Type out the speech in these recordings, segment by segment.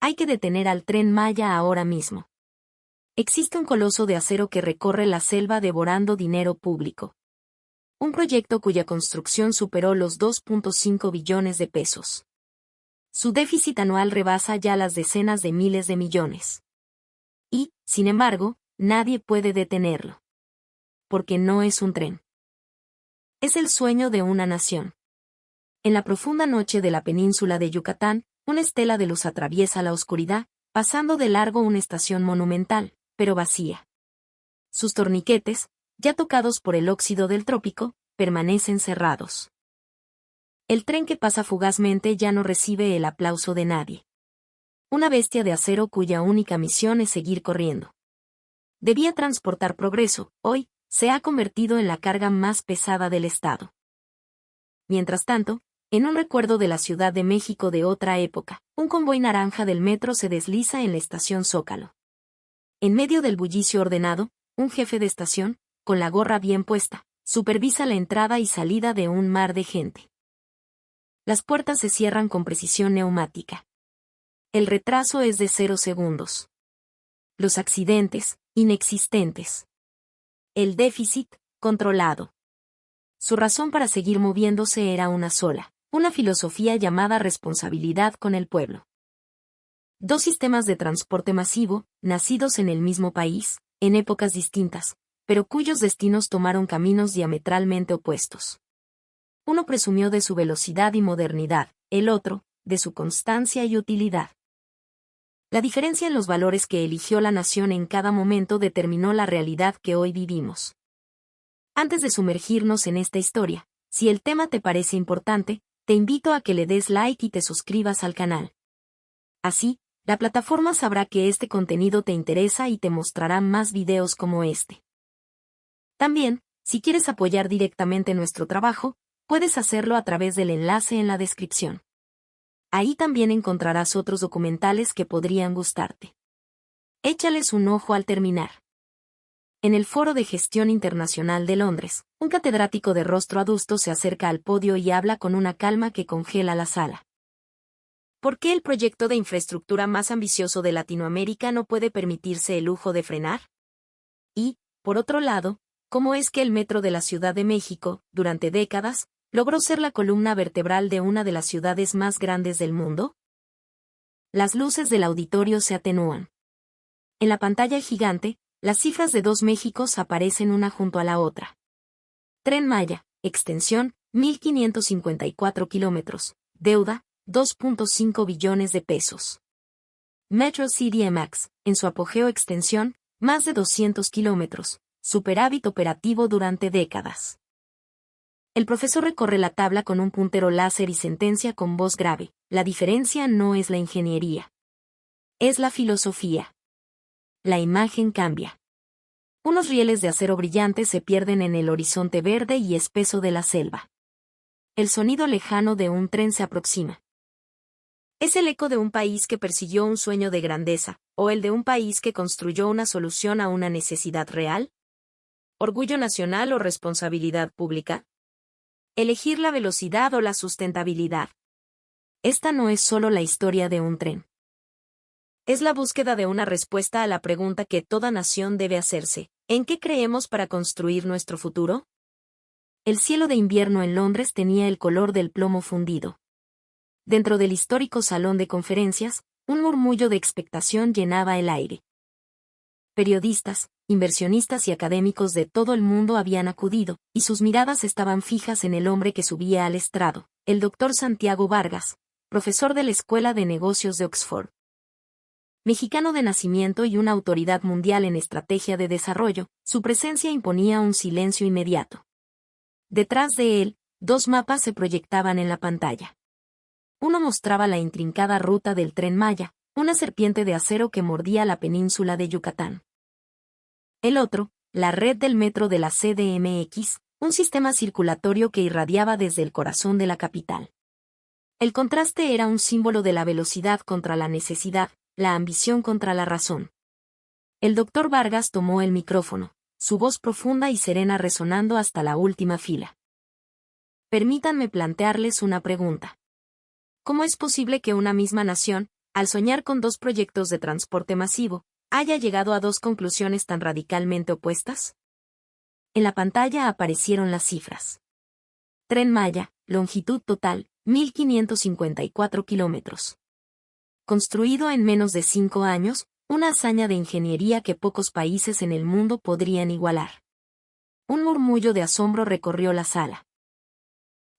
Hay que detener al Tren Maya ahora mismo. Existe un coloso de acero que recorre la selva devorando dinero público. Un proyecto cuya construcción superó los 2.5 billones de pesos. Su déficit anual rebasa ya las decenas de miles de millones. Y, sin embargo, nadie puede detenerlo. Porque no es un tren. Es el sueño de una nación. En la profunda noche de la península de Yucatán, una estela de luz atraviesa la oscuridad, pasando de largo una estación monumental, pero vacía. Sus torniquetes, ya tocados por el óxido del trópico, permanecen cerrados. El tren que pasa fugazmente ya no recibe el aplauso de nadie. Una bestia de acero cuya única misión es seguir corriendo. Debía transportar progreso, hoy, se ha convertido en la carga más pesada del Estado. Mientras tanto, en un recuerdo de la Ciudad de México de otra época, un convoy naranja del metro se desliza en la estación Zócalo. En medio del bullicio ordenado, un jefe de estación, con la gorra bien puesta, supervisa la entrada y salida de un mar de gente. Las puertas se cierran con precisión neumática. El retraso es de 0 segundos. Los accidentes, inexistentes. El déficit, controlado. Su razón para seguir moviéndose era una sola, una filosofía llamada responsabilidad con el pueblo. Dos sistemas de transporte masivo, nacidos en el mismo país, en épocas distintas, pero cuyos destinos tomaron caminos diametralmente opuestos. Uno presumió de su velocidad y modernidad, el otro, de su constancia y utilidad. La diferencia en los valores que eligió la nación en cada momento determinó la realidad que hoy vivimos. Antes de sumergirnos en esta historia, si el tema te parece importante, te invito a que le des like y te suscribas al canal. Así, la plataforma sabrá que este contenido te interesa y te mostrará más videos como este. También, si quieres apoyar directamente nuestro trabajo, puedes hacerlo a través del enlace en la descripción. Ahí también encontrarás otros documentales que podrían gustarte. Échales un ojo al terminar. En el Foro de Gestión Internacional de Londres, un catedrático de rostro adusto se acerca al podio y habla con una calma que congela la sala. ¿Por qué el proyecto de infraestructura más ambicioso de Latinoamérica no puede permitirse el lujo de frenar? Y, por otro lado, ¿cómo es que el metro de la Ciudad de México, durante décadas, logró ser la columna vertebral de una de las ciudades más grandes del mundo? Las luces del auditorio se atenúan. En la pantalla gigante, las cifras de dos Méxicos aparecen una junto a la otra. Tren Maya, extensión, 1.554 kilómetros, deuda, 2.5 billones de pesos. Metro CDMX, en su apogeo extensión, más de 200 kilómetros, superávit operativo durante décadas. El profesor recorre la tabla con un puntero láser y sentencia con voz grave: la diferencia no es la ingeniería. Es la filosofía. La imagen cambia. Unos rieles de acero brillante se pierden en el horizonte verde y espeso de la selva. El sonido lejano de un tren se aproxima. ¿Es el eco de un país que persiguió un sueño de grandeza, o el de un país que construyó una solución a una necesidad real? ¿Orgullo nacional o responsabilidad pública? ¿Elegir la velocidad o la sustentabilidad? Esta no es solo la historia de un tren. Es la búsqueda de una respuesta a la pregunta que toda nación debe hacerse: ¿en qué creemos para construir nuestro futuro? El cielo de invierno en Londres tenía el color del plomo fundido. Dentro del histórico salón de conferencias, un murmullo de expectación llenaba el aire. Periodistas, inversionistas y académicos de todo el mundo habían acudido, y sus miradas estaban fijas en el hombre que subía al estrado, el doctor Santiago Vargas, profesor de la Escuela de Negocios de Oxford. Mexicano de nacimiento y una autoridad mundial en estrategia de desarrollo, su presencia imponía un silencio inmediato. Detrás de él, dos mapas se proyectaban en la pantalla. Uno mostraba la intrincada ruta del Tren Maya, una serpiente de acero que mordía la península de Yucatán. El otro, la red del metro de la CDMX, un sistema circulatorio que irradiaba desde el corazón de la capital. El contraste era un símbolo de la velocidad contra la necesidad, la ambición contra la razón. El doctor Vargas tomó el micrófono, su voz profunda y serena resonando hasta la última fila. Permítanme plantearles una pregunta. ¿Cómo es posible que una misma nación, al soñar con dos proyectos de transporte masivo, haya llegado a dos conclusiones tan radicalmente opuestas? En la pantalla aparecieron las cifras. Tren Maya, longitud total, 1.554 kilómetros. Construido en menos de 5 años, una hazaña de ingeniería que pocos países en el mundo podrían igualar. Un murmullo de asombro recorrió la sala.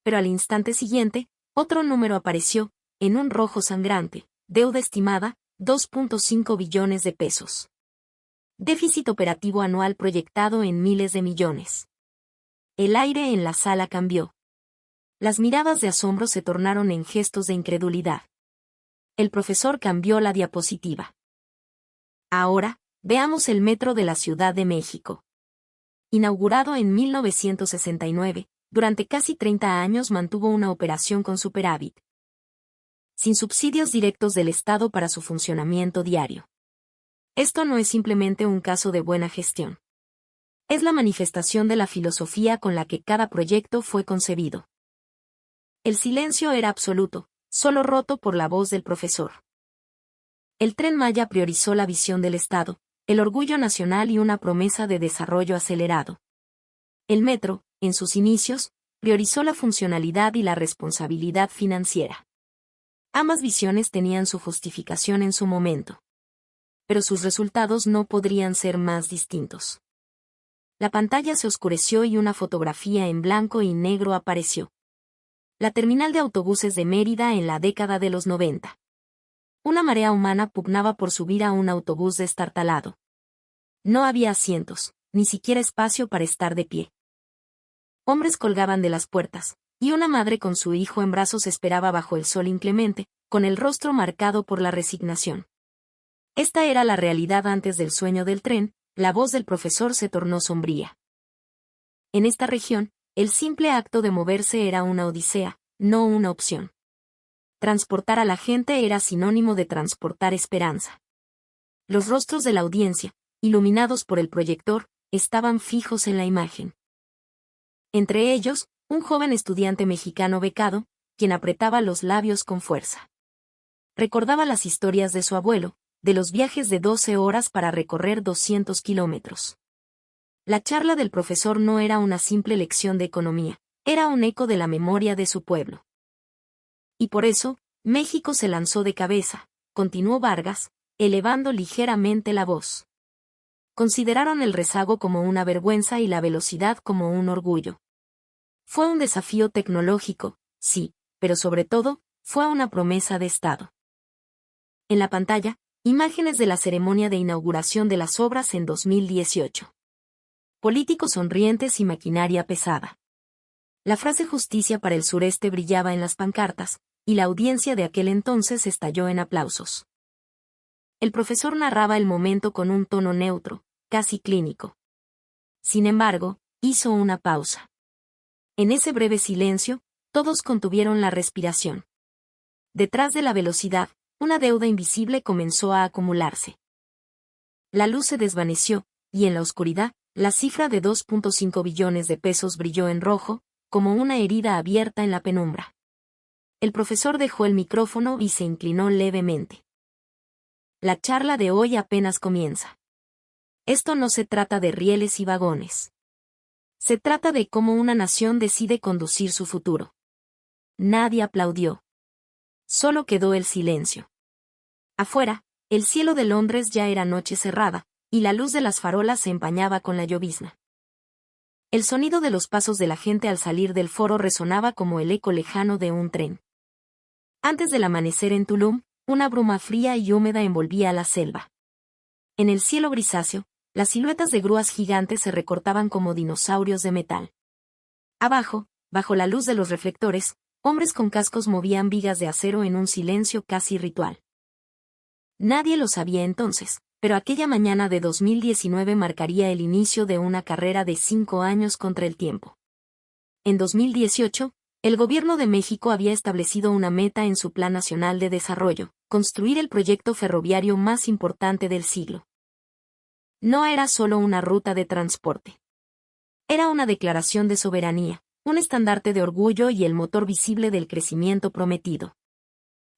Pero al instante siguiente, otro número apareció, en un rojo sangrante: deuda estimada, 2.5 billones de pesos. Déficit operativo anual proyectado en miles de millones. El aire en la sala cambió. Las miradas de asombro se tornaron en gestos de incredulidad. El profesor cambió la diapositiva. Ahora, veamos el metro de la Ciudad de México. Inaugurado en 1969, durante casi 30 años mantuvo una operación con superávit, sin subsidios directos del Estado para su funcionamiento diario. Esto no es simplemente un caso de buena gestión. Es la manifestación de la filosofía con la que cada proyecto fue concebido. El silencio era absoluto, solo roto por la voz del profesor. El Tren Maya priorizó la visión del Estado, el orgullo nacional y una promesa de desarrollo acelerado. El metro, en sus inicios, priorizó la funcionalidad y la responsabilidad financiera. Ambas visiones tenían su justificación en su momento. Pero sus resultados no podrían ser más distintos. La pantalla se oscureció y una fotografía en blanco y negro apareció. La terminal de autobuses de Mérida en la década de los 90. Una marea humana pugnaba por subir a un autobús destartalado. No había asientos, ni siquiera espacio para estar de pie. Hombres colgaban de las puertas, y una madre con su hijo en brazos esperaba bajo el sol inclemente, con el rostro marcado por la resignación. Esta era la realidad antes del sueño del tren. La voz del profesor se tornó sombría. En esta región, el simple acto de moverse era una odisea, no una opción. Transportar a la gente era sinónimo de transportar esperanza. Los rostros de la audiencia, iluminados por el proyector, estaban fijos en la imagen. Entre ellos, un joven estudiante mexicano becado, quien apretaba los labios con fuerza. Recordaba las historias de su abuelo, de los viajes de 12 horas para recorrer 200 kilómetros. La charla del profesor no era una simple lección de economía, era un eco de la memoria de su pueblo. Y por eso, México se lanzó de cabeza, continuó Vargas, elevando ligeramente la voz. Consideraron el rezago como una vergüenza y la velocidad como un orgullo. Fue un desafío tecnológico, sí, pero sobre todo, fue una promesa de Estado. En la pantalla, imágenes de la ceremonia de inauguración de las obras en 2018. Políticos sonrientes y maquinaria pesada. La frase justicia para el sureste brillaba en las pancartas, y la audiencia de aquel entonces estalló en aplausos. El profesor narraba el momento con un tono neutro, casi clínico. Sin embargo, hizo una pausa. En ese breve silencio, todos contuvieron la respiración. Detrás de la velocidad, una deuda invisible comenzó a acumularse. La luz se desvaneció, y en la oscuridad, la cifra de 2.5 billones de pesos brilló en rojo, como una herida abierta en la penumbra. El profesor dejó el micrófono y se inclinó levemente. La charla de hoy apenas comienza. Esto no se trata de rieles y vagones. Se trata de cómo una nación decide conducir su futuro. Nadie aplaudió. Solo quedó el silencio. Afuera, el cielo de Londres ya era noche cerrada, y la luz de las farolas se empañaba con la llovizna. El sonido de los pasos de la gente al salir del foro resonaba como el eco lejano de un tren. Antes del amanecer en Tulum, una bruma fría y húmeda envolvía a la selva. En el cielo grisáceo, las siluetas de grúas gigantes se recortaban como dinosaurios de metal. Abajo, bajo la luz de los reflectores, hombres con cascos movían vigas de acero en un silencio casi ritual. Nadie lo sabía entonces, pero aquella mañana de 2019 marcaría el inicio de una carrera de 5 años contra el tiempo. En 2018, el gobierno de México había establecido una meta en su Plan Nacional de Desarrollo: construir el proyecto ferroviario más importante del siglo. No era solo una ruta de transporte. Era una declaración de soberanía, un estandarte de orgullo y el motor visible del crecimiento prometido.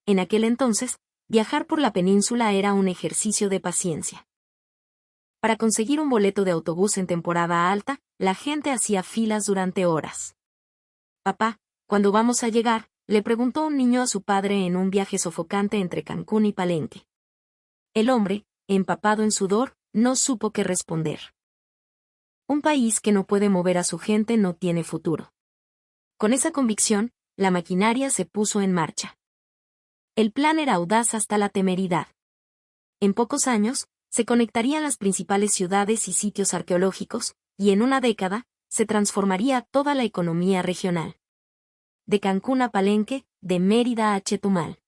En aquel entonces, viajar por la península era un ejercicio de paciencia. Para conseguir un boleto de autobús en temporada alta, la gente hacía filas durante horas. Papá, ¿cuándo vamos a llegar?, le preguntó un niño a su padre en un viaje sofocante entre Cancún y Palenque. El hombre, empapado en sudor, no supo qué responder. Un país que no puede mover a su gente no tiene futuro. Con esa convicción, la maquinaria se puso en marcha. El plan era audaz hasta la temeridad. En pocos años, se conectarían las principales ciudades y sitios arqueológicos, y en una década, se transformaría toda la economía regional. De Cancún a Palenque, de Mérida a Chetumal.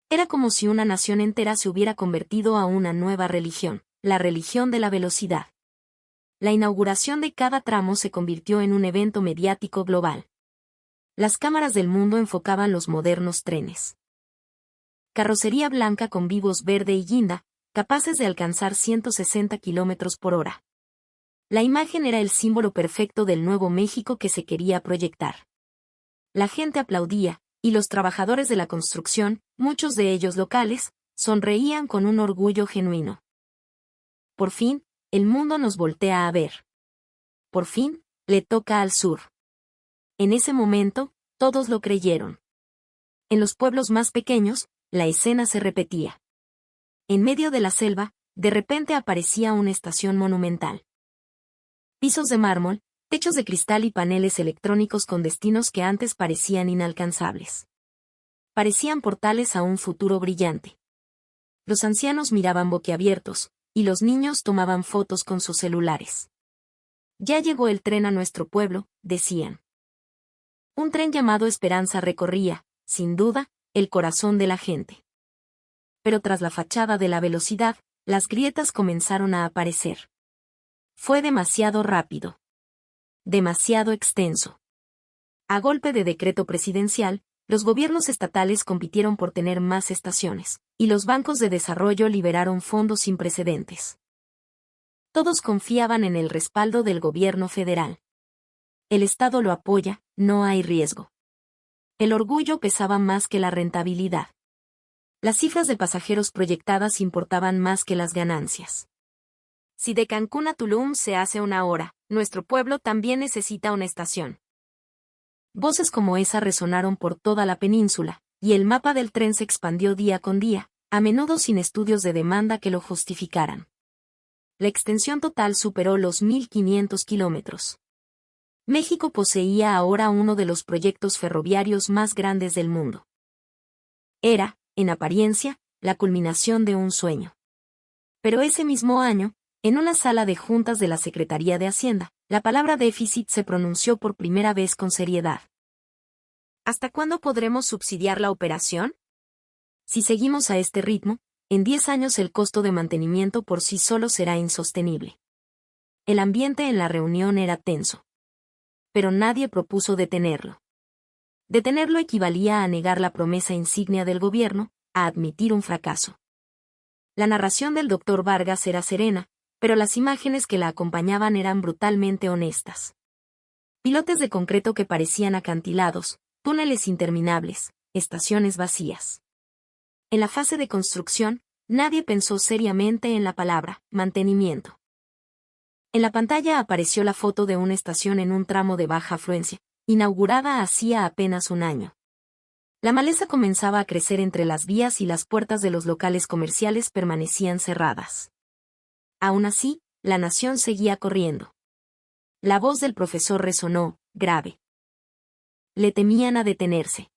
Era como si una nación entera se hubiera convertido a una nueva religión, la religión de la velocidad. La inauguración de cada tramo se convirtió en un evento mediático global. Las cámaras del mundo enfocaban los modernos trenes. Carrocería blanca con vivos verde y guinda, capaces de alcanzar 160 kilómetros por hora. La imagen era el símbolo perfecto del nuevo México que se quería proyectar. La gente aplaudía, y los trabajadores de la construcción, muchos de ellos locales, sonreían con un orgullo genuino. Por fin, el mundo nos voltea a ver. Por fin, le toca al sur. En ese momento, todos lo creyeron. En los pueblos más pequeños, la escena se repetía. En medio de la selva, de repente aparecía una estación monumental. Pisos de mármol, techos de cristal y paneles electrónicos con destinos que antes parecían inalcanzables. Parecían portales a un futuro brillante. Los ancianos miraban boquiabiertos, y los niños tomaban fotos con sus celulares. Ya llegó el tren a nuestro pueblo, decían. Un tren llamado Esperanza recorría, sin duda, el corazón de la gente. Pero tras la fachada de la velocidad, las grietas comenzaron a aparecer. Fue demasiado rápido. Demasiado extenso. A golpe de decreto presidencial, los gobiernos estatales compitieron por tener más estaciones, y los bancos de desarrollo liberaron fondos sin precedentes. Todos confiaban en el respaldo del gobierno federal. El Estado lo apoya, no hay riesgo. El orgullo pesaba más que la rentabilidad. Las cifras de pasajeros proyectadas importaban más que las ganancias. Si de Cancún a Tulum se hace una hora, nuestro pueblo también necesita una estación. Voces como esa resonaron por toda la península, y el mapa del tren se expandió día con día, a menudo sin estudios de demanda que lo justificaran. La extensión total superó los 1.500 kilómetros. México poseía ahora uno de los proyectos ferroviarios más grandes del mundo. Era, en apariencia, la culminación de un sueño. Pero ese mismo año, en una sala de juntas de la Secretaría de Hacienda, la palabra déficit se pronunció por primera vez con seriedad. ¿Hasta cuándo podremos subsidiar la operación? Si seguimos a este ritmo, en 10 años el costo de mantenimiento por sí solo será insostenible. El ambiente en la reunión era tenso. Pero nadie propuso detenerlo. Detenerlo equivalía a negar la promesa insignia del gobierno, a admitir un fracaso. La narración del Dr. Vargas era serena, pero las imágenes que la acompañaban eran brutalmente honestas. Pilotes de concreto que parecían acantilados, túneles interminables, estaciones vacías. En la fase de construcción, nadie pensó seriamente en la palabra mantenimiento. En la pantalla apareció la foto de una estación en un tramo de baja afluencia, inaugurada hacía apenas un año. La maleza comenzaba a crecer entre las vías y las puertas de los locales comerciales permanecían cerradas. Aún así, la nación seguía corriendo. La voz del profesor resonó, grave. Le temían a detenerse.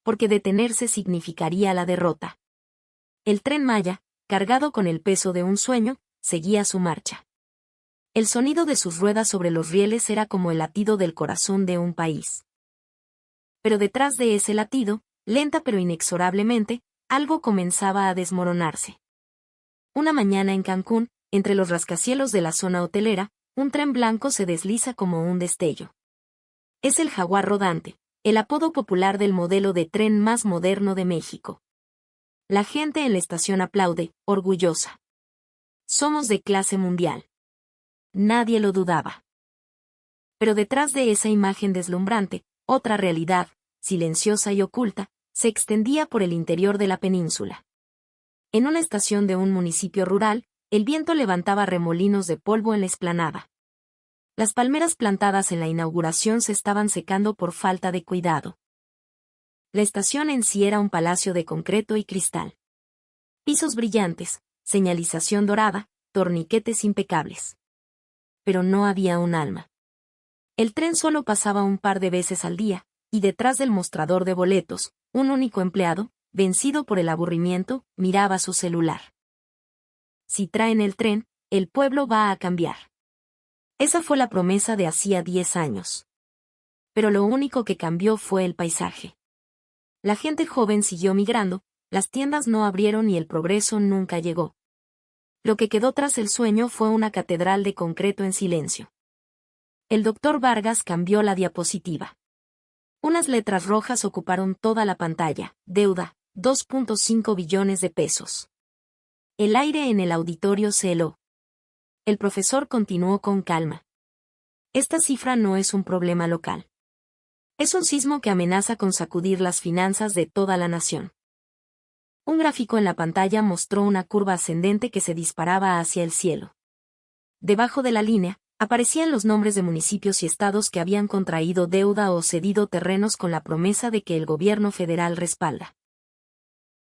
Porque detenerse significaría la derrota. El Tren Maya, cargado con el peso de un sueño, seguía su marcha. El sonido de sus ruedas sobre los rieles era como el latido del corazón de un país. Pero detrás de ese latido, lenta pero inexorablemente, algo comenzaba a desmoronarse. Una mañana en Cancún, entre los rascacielos de la zona hotelera, un tren blanco se desliza como un destello. Es el Jaguar rodante, el apodo popular del modelo de tren más moderno de México. La gente en la estación aplaude, orgullosa. Somos de clase mundial. Nadie lo dudaba. Pero detrás de esa imagen deslumbrante, otra realidad, silenciosa y oculta, se extendía por el interior de la península. En una estación de un municipio rural, el viento levantaba remolinos de polvo en la explanada. Las palmeras plantadas en la inauguración se estaban secando por falta de cuidado. La estación en sí era un palacio de concreto y cristal. Pisos brillantes, señalización dorada, torniquetes impecables. Pero no había un alma. El tren solo pasaba un par de veces al día, y detrás del mostrador de boletos, un único empleado, vencido por el aburrimiento, miraba su celular. Si traen el tren, el pueblo va a cambiar. Esa fue la promesa de hacía 10 años. Pero lo único que cambió fue el paisaje. La gente joven siguió migrando, las tiendas no abrieron y el progreso nunca llegó. Lo que quedó tras el sueño fue una catedral de concreto en silencio. El doctor Vargas cambió la diapositiva. Unas letras rojas ocuparon toda la pantalla. Deuda, 2.5 billones de pesos. El aire en el auditorio se heló. El profesor continuó con calma. Esta cifra no es un problema local. Es un sismo que amenaza con sacudir las finanzas de toda la nación. Un gráfico en la pantalla mostró una curva ascendente que se disparaba hacia el cielo. Debajo de la línea, aparecían los nombres de municipios y estados que habían contraído deuda o cedido terrenos con la promesa de que el gobierno federal respalda.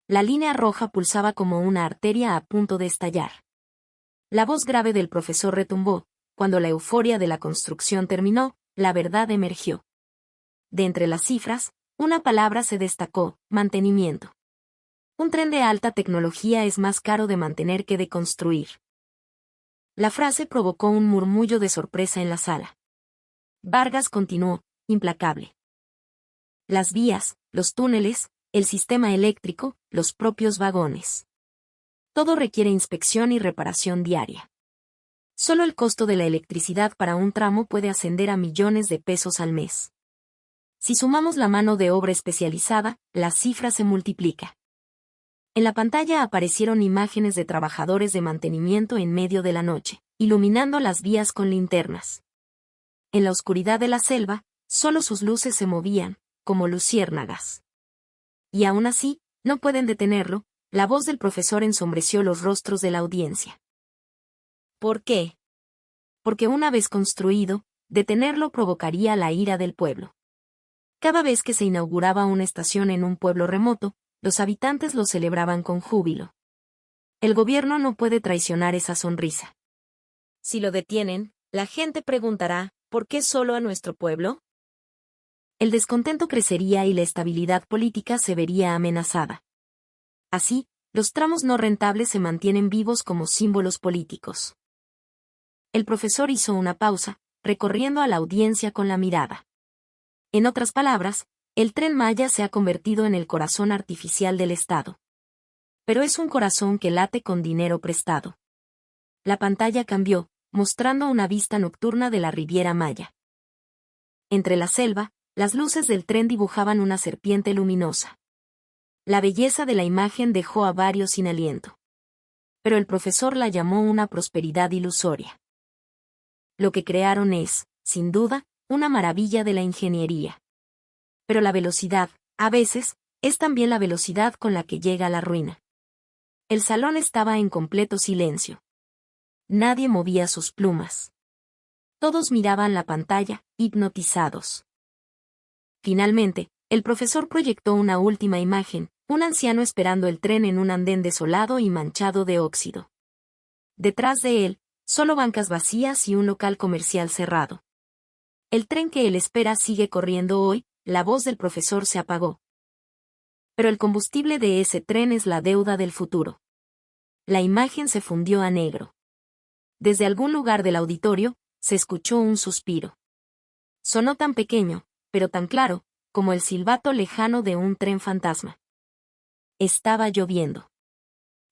La línea roja pulsaba como una arteria a punto de estallar. La voz grave del profesor retumbó. Cuando la euforia de la construcción terminó, la verdad emergió. De entre las cifras, una palabra se destacó: mantenimiento. Un tren de alta tecnología es más caro de mantener que de construir. La frase provocó un murmullo de sorpresa en la sala. Vargas continuó, implacable. Las vías, los túneles, el sistema eléctrico, los propios vagones. Todo requiere inspección y reparación diaria. Solo el costo de la electricidad para un tramo puede ascender a millones de pesos al mes. Si sumamos la mano de obra especializada, la cifra se multiplica. En la pantalla aparecieron imágenes de trabajadores de mantenimiento en medio de la noche, iluminando las vías con linternas. En la oscuridad de la selva, solo sus luces se movían, como luciérnagas. Y aún así, no pueden detenerlo. La voz del profesor ensombreció los rostros de la audiencia. ¿Por qué? Porque una vez construido, detenerlo provocaría la ira del pueblo. Cada vez que se inauguraba una estación en un pueblo remoto, los habitantes lo celebraban con júbilo. El gobierno no puede traicionar esa sonrisa. Si lo detienen, la gente preguntará, ¿por qué solo a nuestro pueblo? El descontento crecería y la estabilidad política se vería amenazada. Así, los tramos no rentables se mantienen vivos como símbolos políticos. El profesor hizo una pausa, recorriendo a la audiencia con la mirada. En otras palabras, el Tren Maya se ha convertido en el corazón artificial del Estado. Pero es un corazón que late con dinero prestado. La pantalla cambió, mostrando una vista nocturna de la Riviera Maya. Entre la selva, las luces del tren dibujaban una serpiente luminosa. La belleza de la imagen dejó a varios sin aliento. Pero el profesor la llamó una prosperidad ilusoria. Lo que crearon es, sin duda, una maravilla de la ingeniería. Pero la velocidad, a veces, es también la velocidad con la que llega a la ruina. El salón estaba en completo silencio. Nadie movía sus plumas. Todos miraban la pantalla, hipnotizados. Finalmente, el profesor proyectó una última imagen, un anciano esperando el tren en un andén desolado y manchado de óxido. Detrás de él, solo bancas vacías y un local comercial cerrado. El tren que él espera sigue corriendo hoy. La voz del profesor se apagó. Pero el combustible de ese tren es la deuda del futuro. La imagen se fundió a negro. Desde algún lugar del auditorio, se escuchó un suspiro. Sonó tan pequeño, pero tan claro, como el silbato lejano de un tren fantasma. Estaba lloviendo.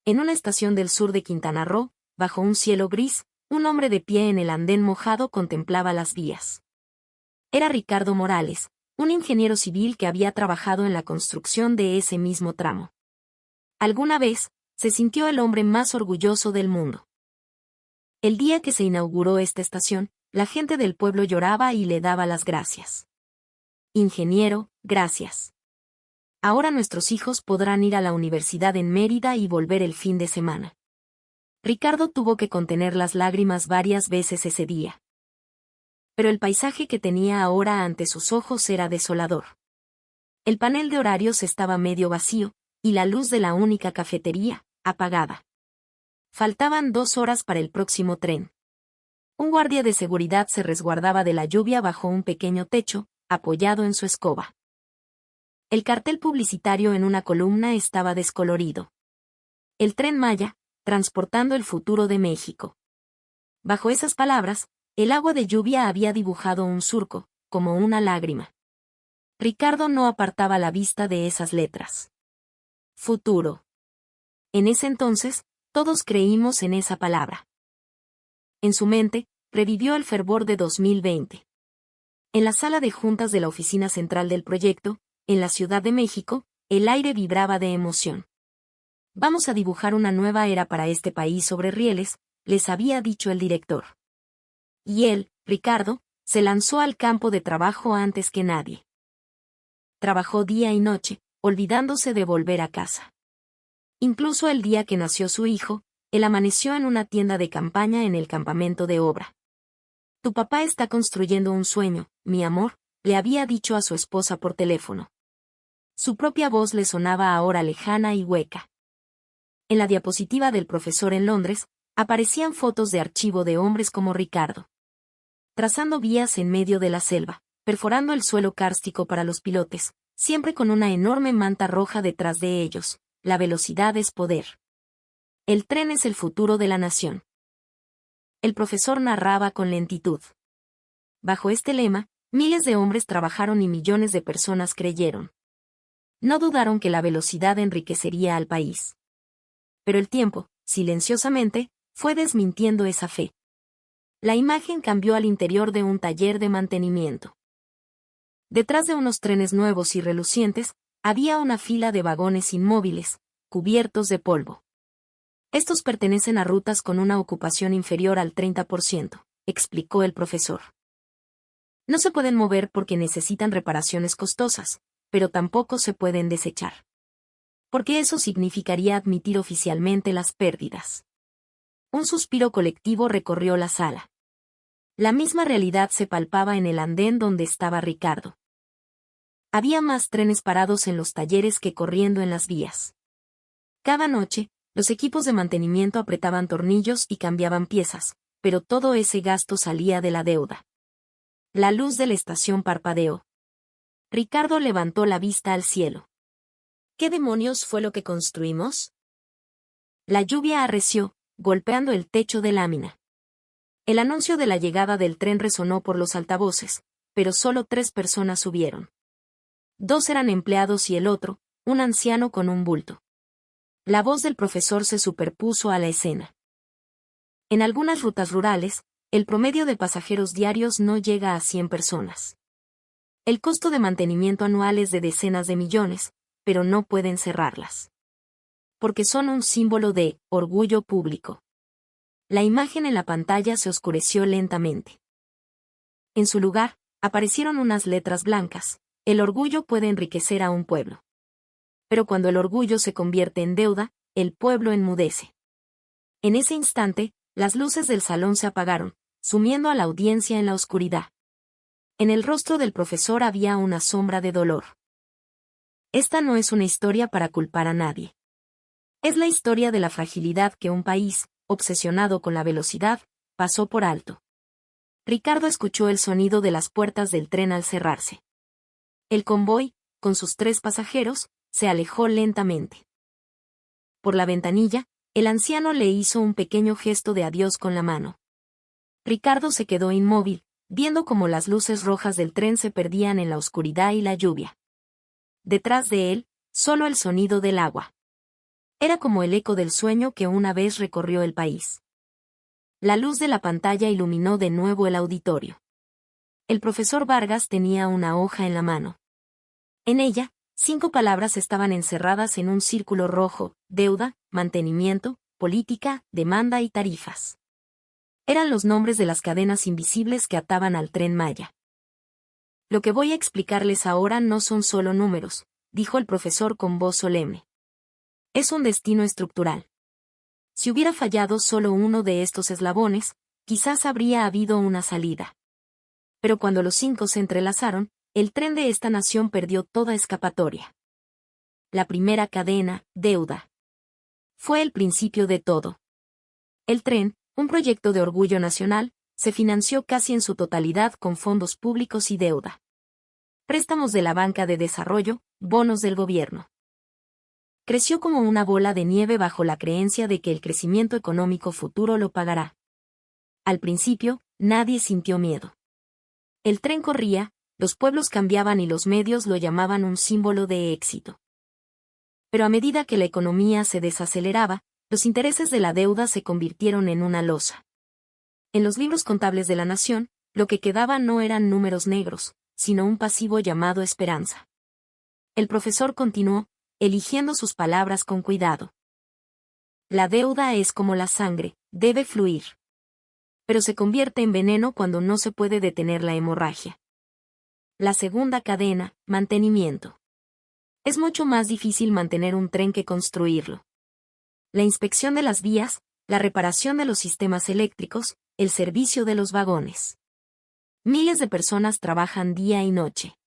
En una estación del sur de Quintana Roo, bajo un cielo gris, un hombre de pie en el andén mojado contemplaba las vías. Era Ricardo Morales, un ingeniero civil que había trabajado en la construcción de ese mismo tramo. Alguna vez, se sintió el hombre más orgulloso del mundo. El día que se inauguró esta estación, la gente del pueblo lloraba y le daba las gracias. Ingeniero, gracias. Ahora nuestros hijos podrán ir a la universidad en Mérida y volver el fin de semana. Ricardo tuvo que contener las lágrimas varias veces ese día. Pero el paisaje que tenía ahora ante sus ojos era desolador. El panel de horarios estaba medio vacío, y la luz de la única cafetería, apagada. Faltaban 2 horas para el próximo tren. Un guardia de seguridad se resguardaba de la lluvia bajo un pequeño techo, apoyado en su escoba. El cartel publicitario en una columna estaba descolorido. El Tren Maya, transportando el futuro de México. Bajo esas palabras, el agua de lluvia había dibujado un surco, como una lágrima. Ricardo no apartaba la vista de esas letras. Futuro. En ese entonces, todos creímos en esa palabra. En su mente, revivió el fervor de 2020. En la sala de juntas de la oficina central del proyecto, en la Ciudad de México, el aire vibraba de emoción. Vamos a dibujar una nueva era para este país sobre rieles, les había dicho el director. Y él, Ricardo, se lanzó al campo de trabajo antes que nadie. Trabajó día y noche, olvidándose de volver a casa. Incluso el día que nació su hijo, él amaneció en una tienda de campaña en el campamento de obra. Tu papá está construyendo un sueño, mi amor, le había dicho a su esposa por teléfono. Su propia voz le sonaba ahora lejana y hueca. En la diapositiva del profesor en Londres, aparecían fotos de archivo de hombres como Ricardo. Trazando vías en medio de la selva, perforando el suelo kárstico para los pilotes, siempre con una enorme manta roja detrás de ellos. La velocidad es poder. El tren es el futuro de la nación. El profesor narraba con lentitud. Bajo este lema, miles de hombres trabajaron y millones de personas creyeron. No dudaron que la velocidad enriquecería al país. Pero el tiempo, silenciosamente, fue desmintiendo esa fe. La imagen cambió al interior de un taller de mantenimiento. Detrás de unos trenes nuevos y relucientes, había una fila de vagones inmóviles, cubiertos de polvo. Estos pertenecen a rutas con una ocupación inferior al 30%, explicó el profesor. No se pueden mover porque necesitan reparaciones costosas, pero tampoco se pueden desechar. Porque eso significaría admitir oficialmente las pérdidas. Un suspiro colectivo recorrió la sala. La misma realidad se palpaba en el andén donde estaba Ricardo. Había más trenes parados en los talleres que corriendo en las vías. Cada noche, los equipos de mantenimiento apretaban tornillos y cambiaban piezas, pero todo ese gasto salía de la deuda. La luz de la estación parpadeó. Ricardo levantó la vista al cielo. ¿Qué demonios fue lo que construimos? La lluvia arreció, golpeando el techo de lámina. El anuncio de la llegada del tren resonó por los altavoces, pero solo 3 personas subieron. 2 eran empleados y el otro, un anciano con un bulto. La voz del profesor se superpuso a la escena. En algunas rutas rurales, el promedio de pasajeros diarios no llega a 100 personas. El costo de mantenimiento anual es de decenas de millones, pero no pueden cerrarlas. Porque son un símbolo de orgullo público. La imagen en la pantalla se oscureció lentamente. En su lugar, aparecieron unas letras blancas. El orgullo puede enriquecer a un pueblo. Pero cuando el orgullo se convierte en deuda, el pueblo enmudece. En ese instante, las luces del salón se apagaron, sumiendo a la audiencia en la oscuridad. En el rostro del profesor había una sombra de dolor. Esta no es una historia para culpar a nadie. Es la historia de la fragilidad que un país, obsesionado con la velocidad, pasó por alto. Ricardo escuchó el sonido de las puertas del tren al cerrarse. El convoy, con sus 3 pasajeros, se alejó lentamente. Por la ventanilla, el anciano le hizo un pequeño gesto de adiós con la mano. Ricardo se quedó inmóvil, viendo cómo las luces rojas del tren se perdían en la oscuridad y la lluvia. Detrás de él, solo el sonido del agua. Era como el eco del sueño que una vez recorrió el país. La luz de la pantalla iluminó de nuevo el auditorio. El profesor Vargas tenía una hoja en la mano. En ella, 5 palabras estaban encerradas en un círculo rojo: deuda, mantenimiento, política, demanda y tarifas. Eran los nombres de las cadenas invisibles que ataban al Tren Maya. Lo que voy a explicarles ahora no son solo números, dijo el profesor con voz solemne. Es un destino estructural. Si hubiera fallado solo uno de estos eslabones, quizás habría habido una salida. Pero cuando los 5 se entrelazaron, el tren de esta nación perdió toda escapatoria. La primera cadena, deuda. Fue el principio de todo. El tren, un proyecto de orgullo nacional, se financió casi en su totalidad con fondos públicos y deuda. Préstamos de la banca de desarrollo, bonos del gobierno. Creció como una bola de nieve bajo la creencia de que el crecimiento económico futuro lo pagará. Al principio, nadie sintió miedo. El tren corría, los pueblos cambiaban y los medios lo llamaban un símbolo de éxito. Pero a medida que la economía se desaceleraba, los intereses de la deuda se convirtieron en una losa. En los libros contables de la nación, lo que quedaba no eran números negros, sino un pasivo llamado esperanza. El profesor continuó, eligiendo sus palabras con cuidado. La deuda es como la sangre, debe fluir. Pero se convierte en veneno cuando no se puede detener la hemorragia. La segunda cadena, mantenimiento. Es mucho más difícil mantener un tren que construirlo. La inspección de las vías, la reparación de los sistemas eléctricos, el servicio de los vagones. Miles de personas trabajan día y noche.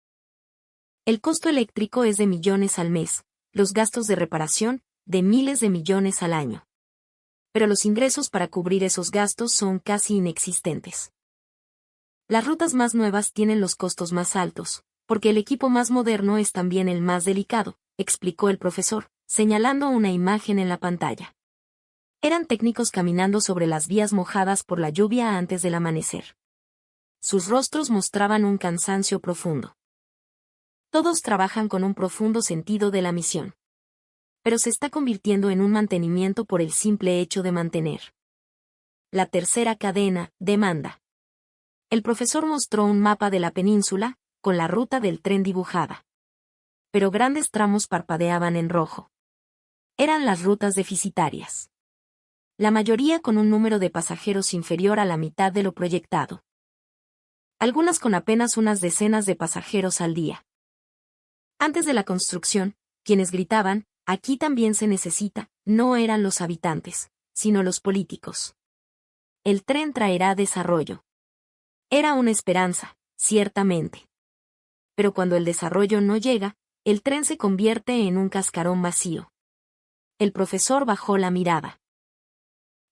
El costo eléctrico es de millones al mes, los gastos de reparación, de miles de millones al año. Pero los ingresos para cubrir esos gastos son casi inexistentes. Las rutas más nuevas tienen los costos más altos, porque el equipo más moderno es también el más delicado, explicó el profesor, señalando una imagen en la pantalla. Eran técnicos caminando sobre las vías mojadas por la lluvia antes del amanecer. Sus rostros mostraban un cansancio profundo. Todos trabajan con un profundo sentido de la misión. Pero se está convirtiendo en un mantenimiento por el simple hecho de mantener. La tercera cadena, demanda. El profesor mostró un mapa de la península, con la ruta del tren dibujada. Pero grandes tramos parpadeaban en rojo. Eran las rutas deficitarias. La mayoría con un número de pasajeros inferior a la mitad de lo proyectado. Algunas con apenas unas decenas de pasajeros al día. Antes de la construcción, quienes gritaban, aquí también se necesita, no eran los habitantes, sino los políticos. El tren traerá desarrollo. Era una esperanza, ciertamente. Pero cuando el desarrollo no llega, el tren se convierte en un cascarón vacío. El profesor bajó la mirada.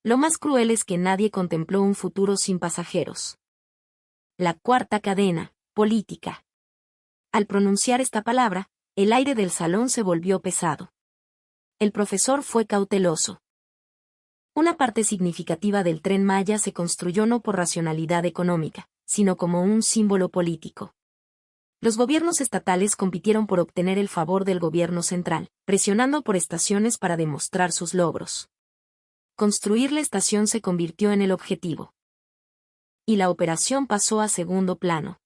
Lo más cruel es que nadie contempló un futuro sin pasajeros. La cuarta cadena, política. Al pronunciar esta palabra, el aire del salón se volvió pesado. El profesor fue cauteloso. Una parte significativa del Tren Maya se construyó no por racionalidad económica, sino como un símbolo político. Los gobiernos estatales compitieron por obtener el favor del gobierno central, presionando por estaciones para demostrar sus logros. Construir la estación se convirtió en el objetivo. Y la operación pasó a segundo plano.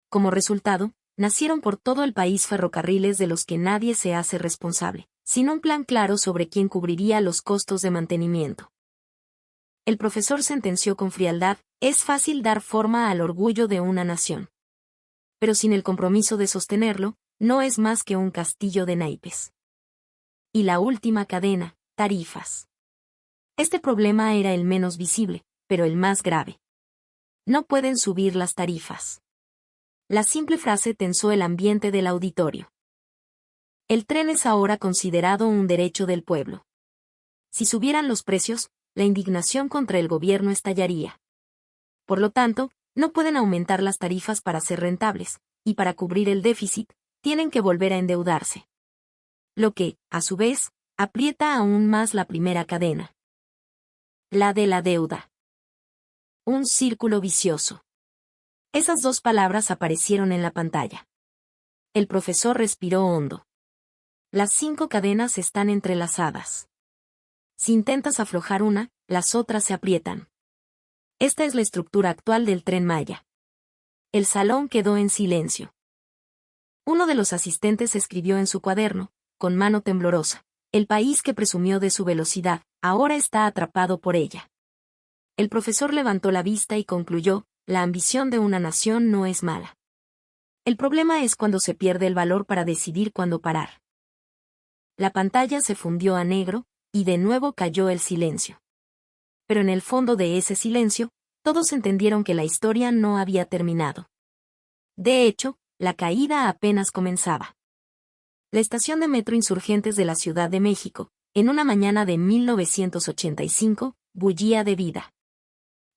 Como resultado, nacieron por todo el país ferrocarriles de los que nadie se hace responsable, sin un plan claro sobre quién cubriría los costos de mantenimiento. El profesor sentenció con frialdad, es fácil dar forma al orgullo de una nación. Pero sin el compromiso de sostenerlo, no es más que un castillo de naipes. Y la última cadena, tarifas. Este problema era el menos visible, pero el más grave. No pueden subir las tarifas. La simple frase tensó el ambiente del auditorio. El tren es ahora considerado un derecho del pueblo. Si subieran los precios, la indignación contra el gobierno estallaría. Por lo tanto, no pueden aumentar las tarifas para ser rentables, y para cubrir el déficit, tienen que volver a endeudarse. Lo que, a su vez, aprieta aún más la primera cadena. La de la deuda. Un círculo vicioso. Esas dos palabras aparecieron en la pantalla. El profesor respiró hondo. Las 5 cadenas están entrelazadas. Si intentas aflojar una, las otras se aprietan. Esta es la estructura actual del Tren Maya. El salón quedó en silencio. Uno de los asistentes escribió en su cuaderno, con mano temblorosa, el país que presumió de su velocidad, ahora está atrapado por ella. El profesor levantó la vista y concluyó, la ambición de una nación no es mala. El problema es cuando se pierde el valor para decidir cuándo parar. La pantalla se fundió a negro, y de nuevo cayó el silencio. Pero en el fondo de ese silencio, todos entendieron que la historia no había terminado. De hecho, la caída apenas comenzaba. La estación de metro Insurgentes de la Ciudad de México, en una mañana de 1985, bullía de vida.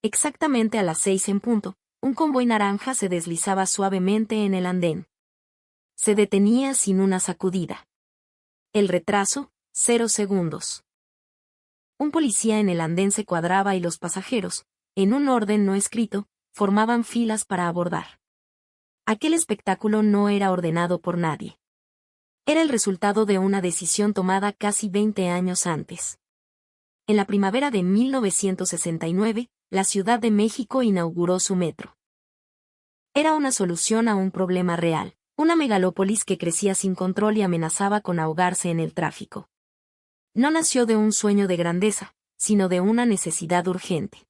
Exactamente a las 6 en punto, un convoy naranja se deslizaba suavemente en el andén. Se detenía sin una sacudida. El retraso, 0 segundos. Un policía en el andén se cuadraba y los pasajeros, en un orden no escrito, formaban filas para abordar. Aquel espectáculo no era ordenado por nadie. Era el resultado de una decisión tomada casi 20 años antes. En la primavera de 1969, la Ciudad de México inauguró su metro. Era una solución a un problema real, una megalópolis que crecía sin control y amenazaba con ahogarse en el tráfico. No nació de un sueño de grandeza, sino de una necesidad urgente.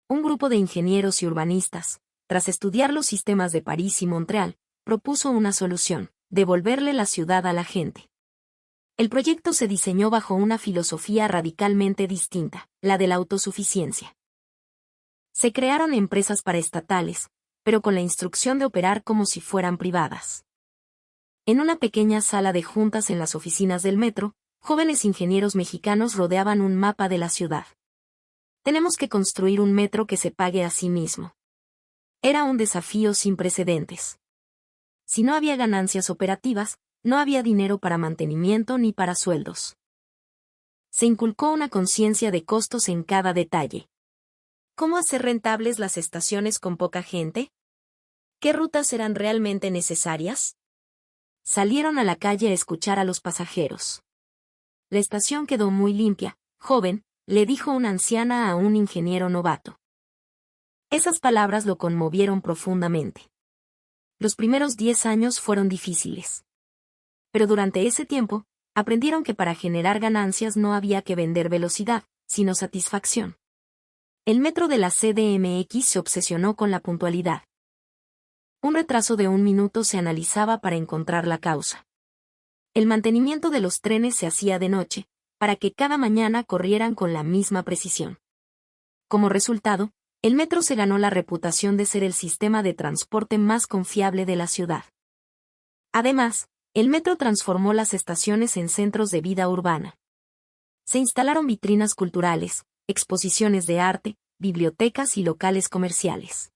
Un grupo de ingenieros y urbanistas, tras estudiar los sistemas de París y Montreal, propuso una solución: devolverle la ciudad a la gente. El proyecto se diseñó bajo una filosofía radicalmente distinta, la de la autosuficiencia. Se crearon empresas paraestatales, pero con la instrucción de operar como si fueran privadas. En una pequeña sala de juntas en las oficinas del metro, jóvenes ingenieros mexicanos rodeaban un mapa de la ciudad. Tenemos que construir un metro que se pague a sí mismo. Era un desafío sin precedentes. Si no había ganancias operativas, no había dinero para mantenimiento ni para sueldos. Se inculcó una conciencia de costos en cada detalle. ¿Cómo hacer rentables las estaciones con poca gente? ¿Qué rutas eran realmente necesarias? Salieron a la calle a escuchar a los pasajeros. La estación quedó muy limpia, joven, le dijo una anciana a un ingeniero novato. Esas palabras lo conmovieron profundamente. Los primeros 10 años fueron difíciles. Pero durante ese tiempo, aprendieron que para generar ganancias no había que vender velocidad, sino satisfacción. El metro de la CDMX se obsesionó con la puntualidad. Un retraso de 1 minuto se analizaba para encontrar la causa. El mantenimiento de los trenes se hacía de noche, para que cada mañana corrieran con la misma precisión. Como resultado, el metro se ganó la reputación de ser el sistema de transporte más confiable de la ciudad. Además, el metro transformó las estaciones en centros de vida urbana. Se instalaron vitrinas culturales, exposiciones de arte, bibliotecas y locales comerciales.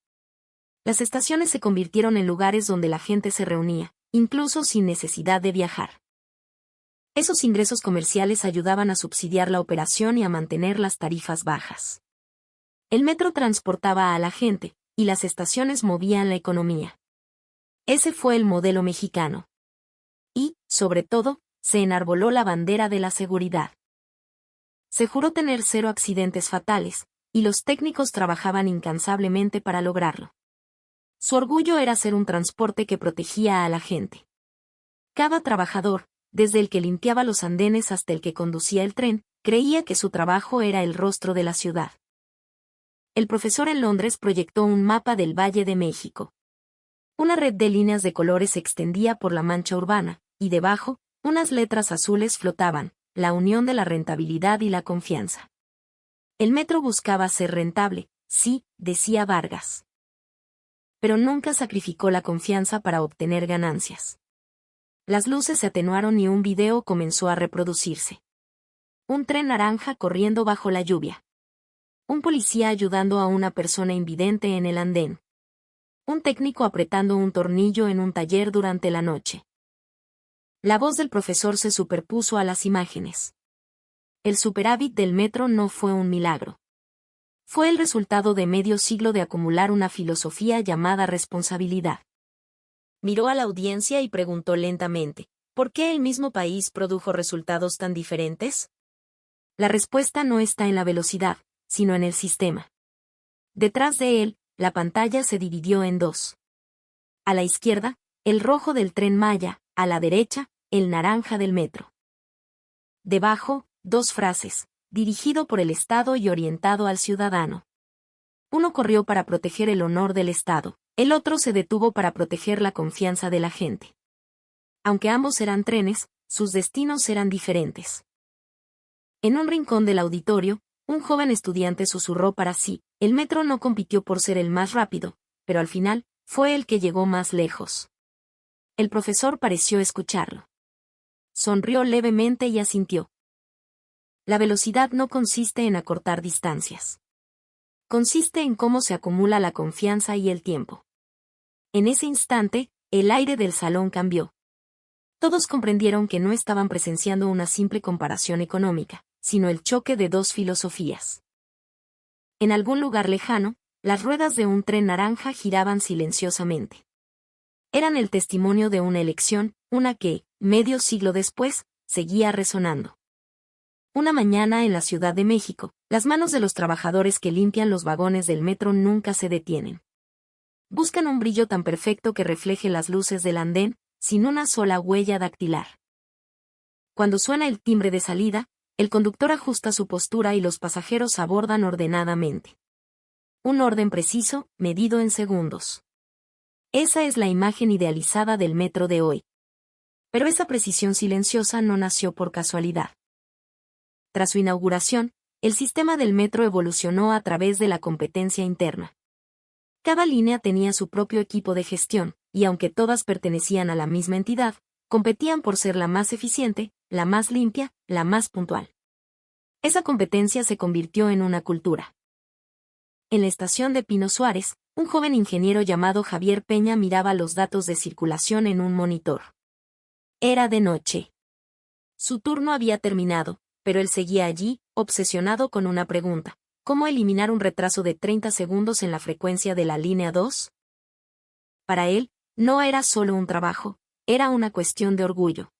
Las estaciones se convirtieron en lugares donde la gente se reunía, incluso sin necesidad de viajar. Esos ingresos comerciales ayudaban a subsidiar la operación y a mantener las tarifas bajas. El metro transportaba a la gente, y las estaciones movían la economía. Ese fue el modelo mexicano. Y, sobre todo, se enarboló la bandera de la seguridad. Se juró tener 0 accidentes fatales, y los técnicos trabajaban incansablemente para lograrlo. Su orgullo era ser un transporte que protegía a la gente. Cada trabajador, desde el que limpiaba los andenes hasta el que conducía el tren, creía que su trabajo era el rostro de la ciudad. El profesor en Londres proyectó un mapa del Valle de México. Una red de líneas de colores se extendía por la mancha urbana, y debajo, unas letras azules flotaban: la unión de la rentabilidad y la confianza. El metro buscaba ser rentable, sí, decía Vargas. Pero nunca sacrificó la confianza para obtener ganancias. Las luces se atenuaron y un video comenzó a reproducirse. Un tren naranja corriendo bajo la lluvia. Un policía ayudando a una persona invidente en el andén. Un técnico apretando un tornillo en un taller durante la noche. La voz del profesor se superpuso a las imágenes. El superávit del metro no fue un milagro. Fue el resultado de medio siglo de acumular una filosofía llamada responsabilidad. Miró a la audiencia y preguntó lentamente: ¿por qué el mismo país produjo resultados tan diferentes? La respuesta no está en la velocidad, sino en el sistema. Detrás de él, la pantalla se dividió en 2. A la izquierda, el rojo del Tren Maya, a la derecha, el naranja del metro. Debajo, 2 frases: dirigido por el Estado y orientado al ciudadano. Uno corrió para proteger el honor del Estado, el otro se detuvo para proteger la confianza de la gente. Aunque ambos eran trenes, sus destinos eran diferentes. En un rincón del auditorio, un joven estudiante susurró para sí: el metro no compitió por ser el más rápido, pero al final, fue el que llegó más lejos. El profesor pareció escucharlo. Sonrió levemente y asintió. La velocidad no consiste en acortar distancias. Consiste en cómo se acumula la confianza y el tiempo. En ese instante, el aire del salón cambió. Todos comprendieron que no estaban presenciando una simple comparación económica, sino el choque de dos filosofías. En algún lugar lejano, las ruedas de un tren naranja giraban silenciosamente. Eran el testimonio de una elección, una que, medio siglo después, seguía resonando. Una mañana en la Ciudad de México, las manos de los trabajadores que limpian los vagones del metro nunca se detienen. Buscan un brillo tan perfecto que refleje las luces del andén, sin una sola huella dactilar. Cuando suena el timbre de salida, el conductor ajusta su postura y los pasajeros abordan ordenadamente. Un orden preciso, medido en segundos. Esa es la imagen idealizada del metro de hoy. Pero esa precisión silenciosa no nació por casualidad. Tras su inauguración, el sistema del metro evolucionó a través de la competencia interna. Cada línea tenía su propio equipo de gestión, y aunque todas pertenecían a la misma entidad, competían por ser la más eficiente, la más limpia, la más puntual. Esa competencia se convirtió en una cultura. En la estación de Pino Suárez, un joven ingeniero llamado Javier Peña miraba los datos de circulación en un monitor. Era de noche. Su turno había terminado, pero él seguía allí, obsesionado con una pregunta: ¿cómo eliminar un retraso de 30 segundos en la frecuencia de la línea 2? Para él, no era solo un trabajo, era una cuestión de orgullo.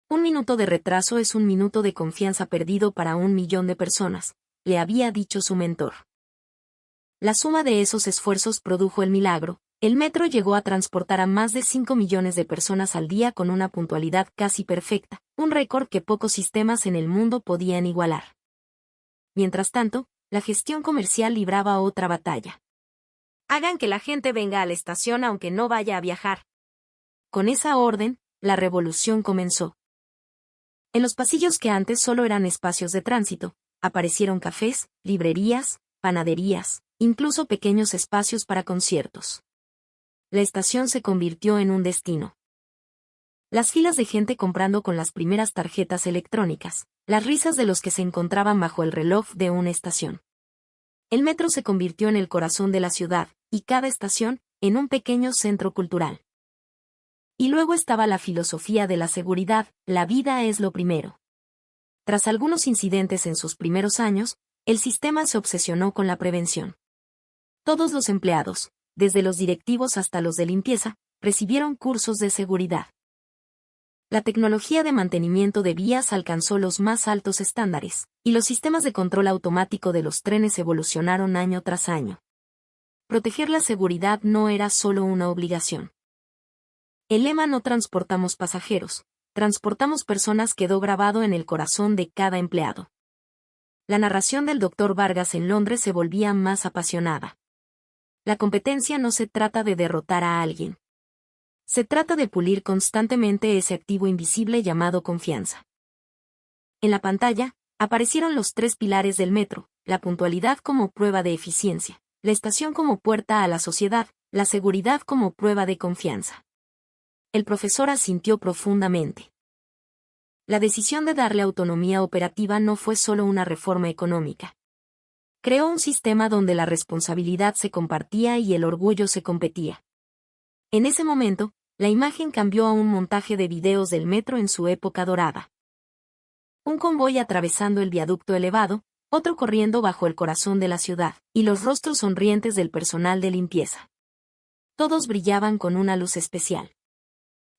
Un minuto de retraso es un minuto de confianza perdido para 1 millón de personas, le había dicho su mentor. La suma de esos esfuerzos produjo el milagro. El metro llegó a transportar a más de 5 millones de personas al día con una puntualidad casi perfecta, un récord que pocos sistemas en el mundo podían igualar. Mientras tanto, la gestión comercial libraba otra batalla. Hagan que la gente venga a la estación aunque no vaya a viajar. Con esa orden, la revolución comenzó. En los pasillos que antes solo eran espacios de tránsito, aparecieron cafés, librerías, panaderías, incluso pequeños espacios para conciertos. La estación se convirtió en un destino. Las filas de gente comprando con las primeras tarjetas electrónicas, las risas de los que se encontraban bajo el reloj de una estación. El metro se convirtió en el corazón de la ciudad, y cada estación, en un pequeño centro cultural. Y luego estaba la filosofía de la seguridad: la vida es lo primero. Tras algunos incidentes en sus primeros años, el sistema se obsesionó con la prevención. Todos los empleados, desde los directivos hasta los de limpieza, recibieron cursos de seguridad. La tecnología de mantenimiento de vías alcanzó los más altos estándares, y los sistemas de control automático de los trenes evolucionaron año tras año. Proteger la seguridad no era solo una obligación. El lema "no transportamos pasajeros, transportamos personas" quedó grabado en el corazón de cada empleado. La narración del Dr. Vargas en Londres se volvía más apasionada. La competencia no se trata de derrotar a alguien. Se trata de pulir constantemente ese activo invisible llamado confianza. En la pantalla, aparecieron los 3 pilares del metro: la puntualidad como prueba de eficiencia, la estación como puerta a la sociedad, la seguridad como prueba de confianza. El profesor asintió profundamente. La decisión de darle autonomía operativa no fue solo una reforma económica. Creó un sistema donde la responsabilidad se compartía y el orgullo se competía. En ese momento, la imagen cambió a un montaje de videos del metro en su época dorada. Un convoy atravesando el viaducto elevado, otro corriendo bajo el corazón de la ciudad, y los rostros sonrientes del personal de limpieza. Todos brillaban con una luz especial.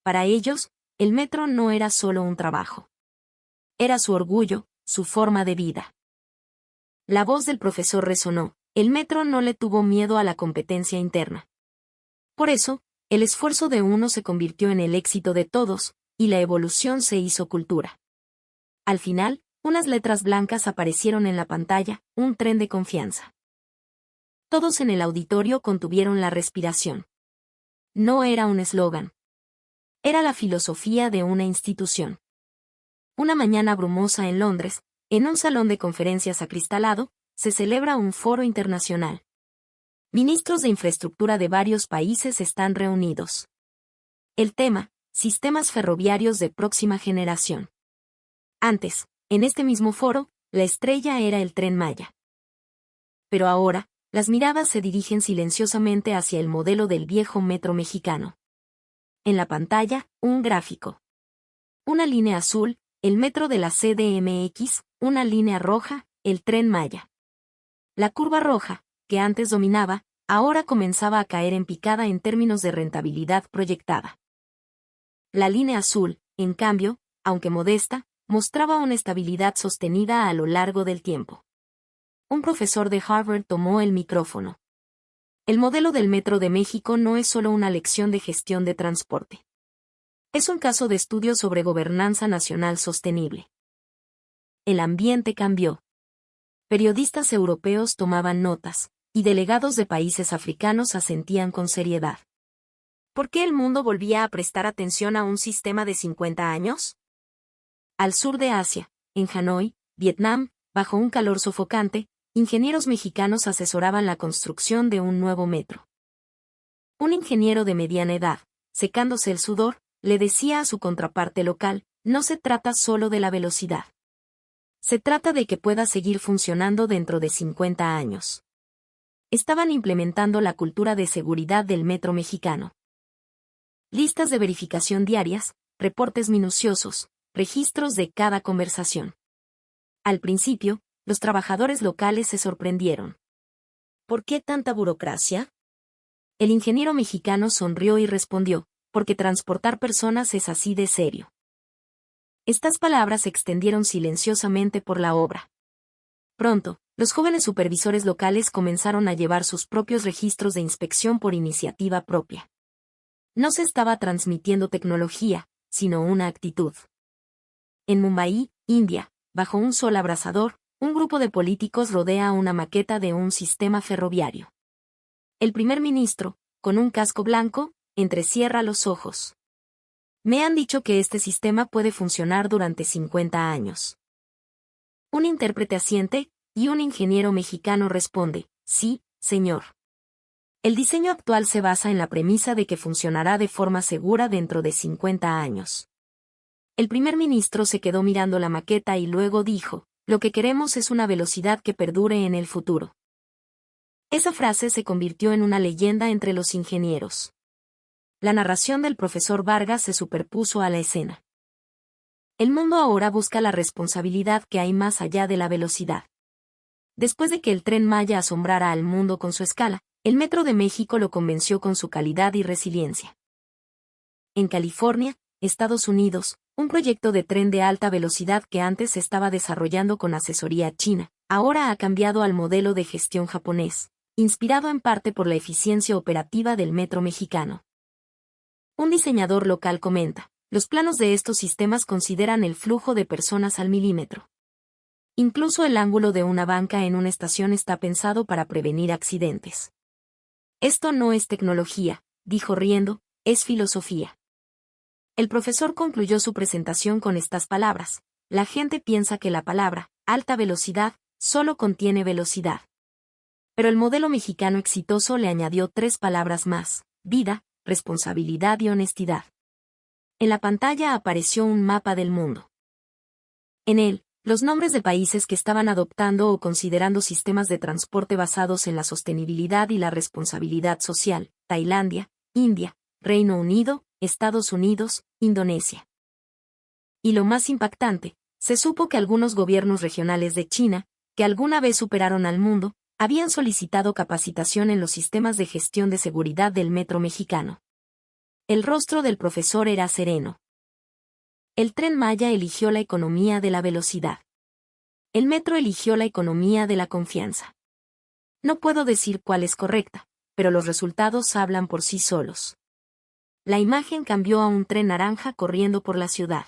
Para ellos, el metro no era solo un trabajo. Era su orgullo, su forma de vida. La voz del profesor resonó: el metro no le tuvo miedo a la competencia interna. Por eso, el esfuerzo de uno se convirtió en el éxito de todos, y la evolución se hizo cultura. Al final, unas letras blancas aparecieron en la pantalla: un tren de confianza. Todos en el auditorio contuvieron la respiración. No era un eslogan. Era la filosofía de una institución. Una mañana brumosa en Londres, en un salón de conferencias acristalado, se celebra un foro internacional. Ministros de infraestructura de varios países están reunidos. El tema, sistemas ferroviarios de próxima generación. Antes, en este mismo foro, la estrella era el Tren Maya. Pero ahora, las miradas se dirigen silenciosamente hacia el modelo del viejo metro mexicano. En la pantalla, un gráfico. Una línea azul, el metro de la CDMX, una línea roja, el Tren Maya. La curva roja, que antes dominaba, ahora comenzaba a caer en picada en términos de rentabilidad proyectada. La línea azul, en cambio, aunque modesta, mostraba una estabilidad sostenida a lo largo del tiempo. Un profesor de Harvard tomó el micrófono. El modelo del Metro de México no es solo una lección de gestión de transporte. Es un caso de estudio sobre gobernanza nacional sostenible. El ambiente cambió. Periodistas europeos tomaban notas, y delegados de países africanos asentían con seriedad. ¿Por qué el mundo volvía a prestar atención a un sistema de 50 años? Al sur de Asia, en Hanoi, Vietnam, bajo un calor sofocante, ingenieros mexicanos asesoraban la construcción de un nuevo metro. Un ingeniero de mediana edad, secándose el sudor, le decía a su contraparte local, no se trata solo de la velocidad. Se trata de que pueda seguir funcionando dentro de 50 años. Estaban implementando la cultura de seguridad del metro mexicano. Listas de verificación diarias, reportes minuciosos, registros de cada conversación. Al principio, los trabajadores locales se sorprendieron. ¿Por qué tanta burocracia? El ingeniero mexicano sonrió y respondió, porque transportar personas es así de serio. Estas palabras se extendieron silenciosamente por la obra. Pronto, los jóvenes supervisores locales comenzaron a llevar sus propios registros de inspección por iniciativa propia. No se estaba transmitiendo tecnología, sino una actitud. En Mumbai, India, bajo un sol abrasador, un grupo de políticos rodea una maqueta de un sistema ferroviario. El primer ministro, con un casco blanco, entrecierra los ojos. Me han dicho que este sistema puede funcionar durante 50 años. Un intérprete asiente, y un ingeniero mexicano responde, sí, señor. El diseño actual se basa en la premisa de que funcionará de forma segura dentro de 50 años. El primer ministro se quedó mirando la maqueta y luego dijo, lo que queremos es una velocidad que perdure en el futuro. Esa frase se convirtió en una leyenda entre los ingenieros. La narración del profesor Vargas se superpuso a la escena. El mundo ahora busca la responsabilidad que hay más allá de la velocidad. Después de que el Tren Maya asombrara al mundo con su escala, el Metro de México lo convenció con su calidad y resiliencia. En California, Estados Unidos, un proyecto de tren de alta velocidad que antes se estaba desarrollando con asesoría china, ahora ha cambiado al modelo de gestión japonés, inspirado en parte por la eficiencia operativa del metro mexicano. Un diseñador local comenta, los planos de estos sistemas consideran el flujo de personas al milímetro. Incluso el ángulo de una banca en una estación está pensado para prevenir accidentes. Esto no es tecnología, dijo riendo, es filosofía. El profesor concluyó su presentación con estas palabras. La gente piensa que la palabra, alta velocidad, solo contiene velocidad. Pero el modelo mexicano exitoso le añadió 3 palabras más, vida, responsabilidad y honestidad. En la pantalla apareció un mapa del mundo. En él, los nombres de países que estaban adoptando o considerando sistemas de transporte basados en la sostenibilidad y la responsabilidad social, Tailandia, India, Reino Unido, Estados Unidos, Indonesia. Y lo más impactante, se supo que algunos gobiernos regionales de China, que alguna vez superaron al mundo, habían solicitado capacitación en los sistemas de gestión de seguridad del metro mexicano. El rostro del profesor era sereno. El Tren Maya eligió la economía de la velocidad. El metro eligió la economía de la confianza. No puedo decir cuál es correcta, pero los resultados hablan por sí solos. La imagen cambió a un tren naranja corriendo por la ciudad.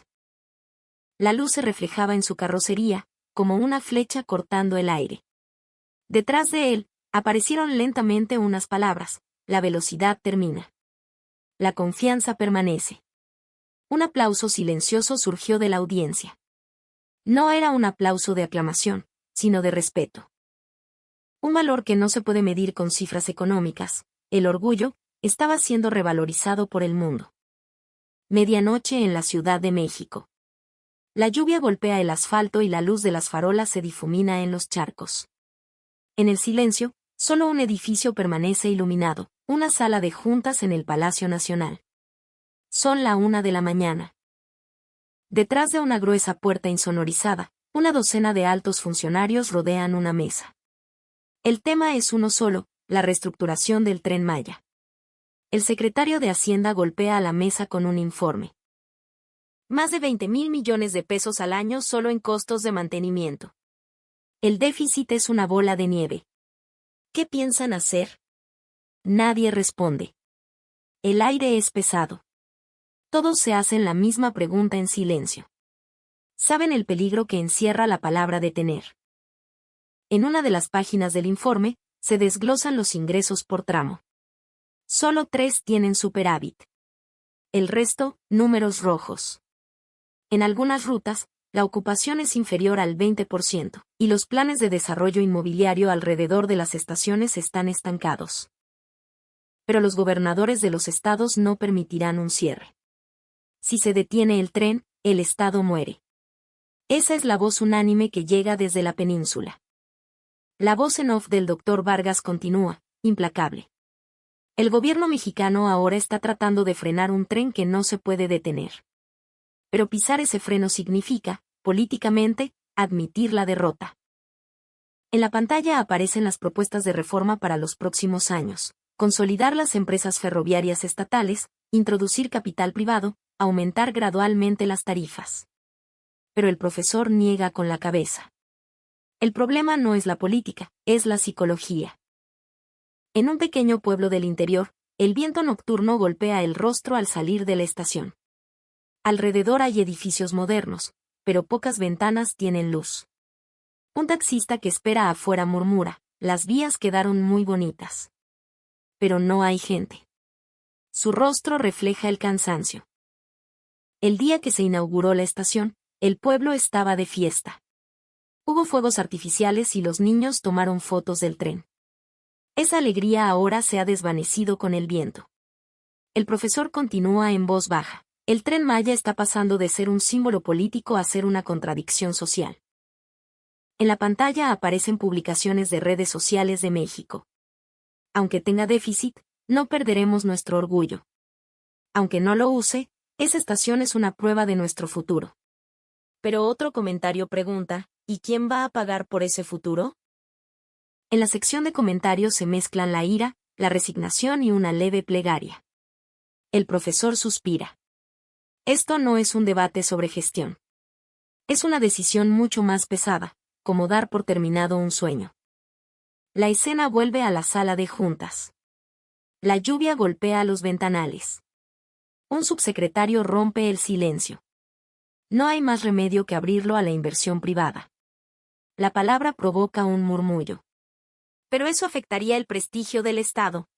La luz se reflejaba en su carrocería, como una flecha cortando el aire. Detrás de él, Aparecieron lentamente unas palabras: la velocidad termina. La confianza permanece. Un aplauso silencioso surgió de la audiencia. No era un aplauso de aclamación, sino de respeto. Un valor que no se puede medir con cifras económicas, el orgullo, estaba siendo revalorizado por el mundo. Medianoche en la Ciudad de México. La lluvia golpea el asfalto y la luz de las farolas se difumina en los charcos. En el silencio, solo un edificio permanece iluminado, una sala de juntas en el Palacio Nacional. Son la 1 de la mañana. Detrás de una gruesa puerta insonorizada, una docena de altos funcionarios rodean una mesa. El tema es uno solo: la reestructuración del Tren Maya. El secretario de Hacienda golpea a la mesa con un informe. Más de 20,000 millones de pesos al año solo en costos de mantenimiento. El déficit es una bola de nieve. ¿Qué piensan hacer? Nadie responde. El aire es pesado. Todos se hacen la misma pregunta en silencio. Saben el peligro que encierra la palabra detener. En una de las páginas del informe, se desglosan los ingresos por tramo. Solo 3 tienen superávit. El resto, números rojos. En algunas rutas, la ocupación es inferior al 20%, y los planes de desarrollo inmobiliario alrededor de las estaciones están estancados. Pero los gobernadores de los estados no permitirán un cierre. Si se detiene el tren, el estado muere. Esa es la voz unánime que llega desde la península. La voz en off del doctor Vargas continúa, implacable. El gobierno mexicano ahora está tratando de frenar un tren que no se puede detener. Pero pisar ese freno significa, políticamente, admitir la derrota. En la pantalla aparecen las propuestas de reforma para los próximos años: consolidar las empresas ferroviarias estatales, introducir capital privado, aumentar gradualmente las tarifas. Pero el profesor niega con la cabeza. El problema no es la política, es la psicología. En un pequeño pueblo del interior, el viento nocturno golpea el rostro al salir de la estación. Alrededor hay edificios modernos, pero pocas ventanas tienen luz. Un taxista que espera afuera murmura: las vías quedaron muy bonitas. Pero no hay gente. Su rostro refleja el cansancio. El día que se inauguró la estación, el pueblo estaba de fiesta. Hubo fuegos artificiales y los niños tomaron fotos del tren. Esa alegría ahora se ha desvanecido con el viento. El profesor continúa en voz baja: el Tren Maya está pasando de ser un símbolo político a ser una contradicción social. En la pantalla aparecen publicaciones de redes sociales de México. Aunque tenga déficit, no perderemos nuestro orgullo. Aunque no lo use, esa estación es una prueba de nuestro futuro. Pero otro comentario pregunta: ¿y quién va a pagar por ese futuro? En la sección de comentarios se mezclan la ira, la resignación y una leve plegaria. El profesor suspira. Esto no es un debate sobre gestión. Es una decisión mucho más pesada, como dar por terminado un sueño. La escena vuelve a la sala de juntas. La lluvia golpea los ventanales. Un subsecretario rompe el silencio. No hay más remedio que abrirlo a la inversión privada. La palabra provoca un murmullo. Pero eso afectaría el prestigio del Estado.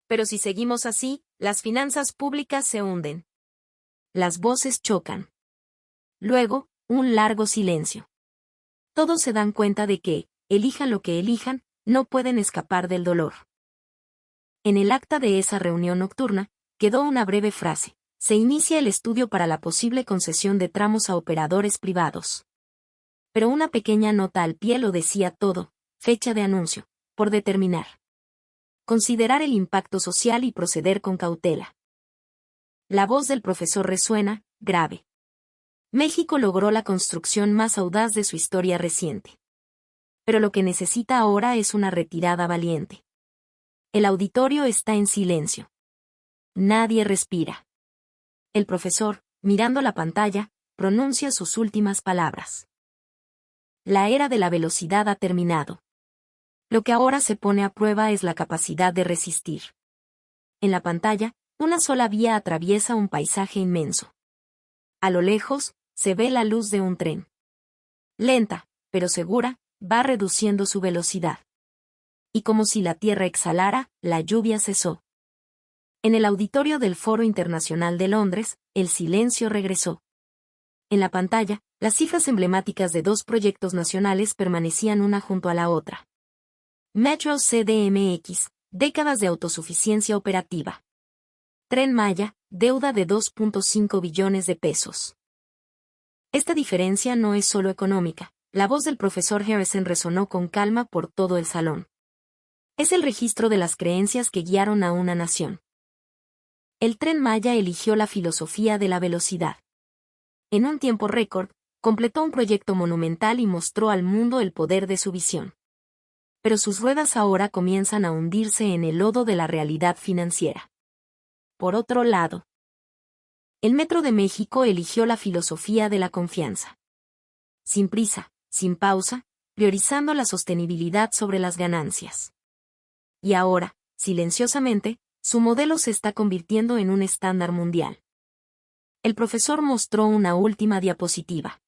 Pero si seguimos así, las finanzas públicas se hunden. Las voces chocan. Luego, un largo silencio. Todos se dan cuenta de que, elijan lo que elijan, no pueden escapar del dolor. En el acta de esa reunión nocturna, quedó una breve frase: se inicia el estudio para la posible concesión de tramos a operadores privados. Pero una pequeña nota al pie lo decía todo: fecha de anuncio, por determinar. Considerar el impacto social y proceder con cautela. La voz del profesor resuena, grave. México logró la construcción más audaz de su historia reciente. Pero lo que necesita ahora es una retirada valiente. El auditorio está en silencio. Nadie respira. El profesor, mirando la pantalla, pronuncia sus últimas palabras. La era de la velocidad ha terminado. Lo que ahora se pone a prueba es la capacidad de resistir. En la pantalla, una sola vía atraviesa un paisaje inmenso. A lo lejos, se ve la luz de un tren. Lenta, pero segura, va reduciendo su velocidad. Y como si la tierra exhalara, la lluvia cesó. En el auditorio del Foro Internacional de Londres, el silencio regresó. En la pantalla, las cifras emblemáticas de dos proyectos nacionales permanecían una junto a la otra. Metro CDMX, décadas de autosuficiencia operativa. Tren Maya, deuda de 2.5 billones de pesos. Esta diferencia no es solo económica. La voz del profesor Harrison resonó con calma por todo el salón. Es el registro de las creencias que guiaron a una nación. El Tren Maya eligió la filosofía de la velocidad. En un tiempo récord, completó un proyecto monumental y mostró al mundo el poder de su visión. Pero sus ruedas ahora comienzan a hundirse en el lodo de la realidad financiera. Por otro lado, el Metro de México eligió la filosofía de la confianza. Sin prisa, sin pausa, priorizando la sostenibilidad sobre las ganancias. Y ahora, silenciosamente, su modelo se está convirtiendo en un estándar mundial. El profesor mostró una última diapositiva.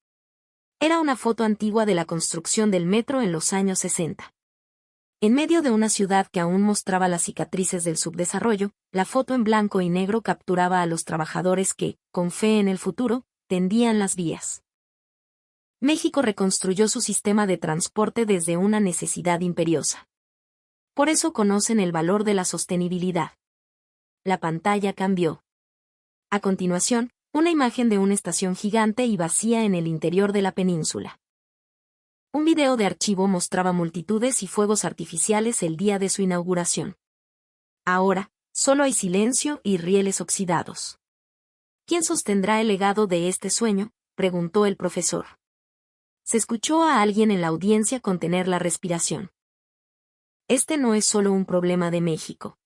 Era una foto antigua de la construcción del metro en los años 60. En medio de una ciudad que aún mostraba las cicatrices del subdesarrollo, la foto en blanco y negro capturaba a los trabajadores que, con fe en el futuro, tendían las vías. México reconstruyó su sistema de transporte desde una necesidad imperiosa. Por eso conocen el valor de la sostenibilidad. La pantalla cambió. A continuación, una imagen de una estación gigante y vacía en el interior de la península. Un video de archivo mostraba multitudes y fuegos artificiales el día de su inauguración. Ahora, solo hay silencio y rieles oxidados. ¿Quién sostendrá el legado de este sueño?, preguntó el profesor. Se escuchó a alguien en la audiencia contener la respiración. Este no es solo un problema de México.